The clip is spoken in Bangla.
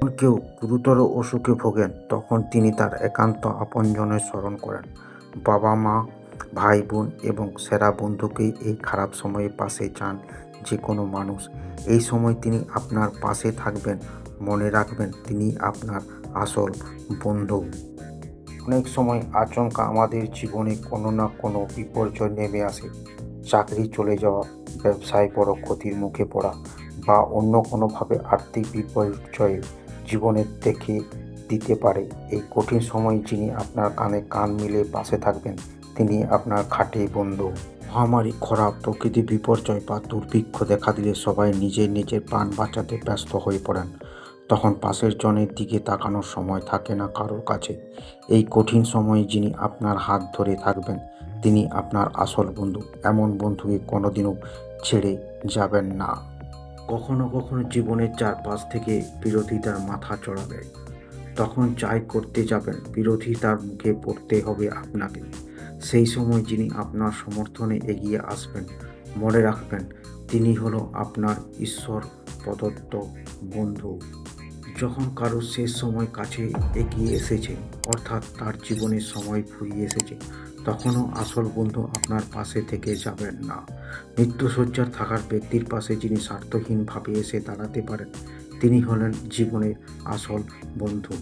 যখন কেউ গুরুতর অসুখে ভোগেন তখন তিনি তার একান্ত আপনজনের স্মরণ করেন। বাবা মা, ভাই বোন এবং সেরা বন্ধুকেই এই খারাপ সময়ে পাশে চান যে কোনো মানুষ। এই সময় তিনি আপনার পাশে থাকবেন। মনে রাখবেন তিনি আপনার আসল বন্ধু। অনেক সময় আচমকা আমাদের জীবনে কোনো না কোনো বিপর্যয় নেমে আসে। চাকরি চলে যাওয়া, ব্যবসায় বড় ক্ষতির মুখে পড়া বা অন্য কোনোভাবে আর্থিক বিপর্যয়ে জীবনে দেখে দিতে পারে। এই কঠিন সময়ে যিনি আপনার কানে কান মিলিয়ে পাশে থাকবেন তিনি আপনার খাঁটি বন্ধু। মহামারী, খরা, প্রকৃতি বিপর্যয় বা দুর্ভিক্ষ দেখা দিলে সবাই নিজের প্রাণ বাঁচাতে ব্যস্ত হয়ে পড়েন। তখন পাশের জনের দিকে তাকানোর সময় থাকে না কারোর কাছে। এই কঠিন সময়ে যিনি আপনার হাত ধরে থাকবেন তিনি আপনার আসল বন্ধু। এমন বন্ধুকে কোনোদিনও ছেড়ে যাবেন না। কখনো কখনো জীবনের চারপাশ থেকে বিরোধিতার মাথা চড়া দেয়। তখন যাই করতে যাবেন বিরোধিতার মুখে পড়তে হবে আপনাকে। সেই সময় যিনি আপনার সমর্থনে এগিয়ে আসবেন মনে রাখবেন তিনি হলো আপনার ঈশ্বর প্রদত্ত বন্ধু। যখন কারো শেষ সময় কাছে এগিয়ে এসেছে, অর্থাৎ তার জীবনের সময় ফুরিয়ে এসেছে, তখনও আসল বন্ধু আপনার পাশে থেকে যাবেন না। মৃত্যুশয্যার থাকার ব্যক্তির পাশে যিনি স্বার্থহীনভাবে এসে দাঁড়াতে পারেন তিনি হলেন জীবনের আসল বন্ধু।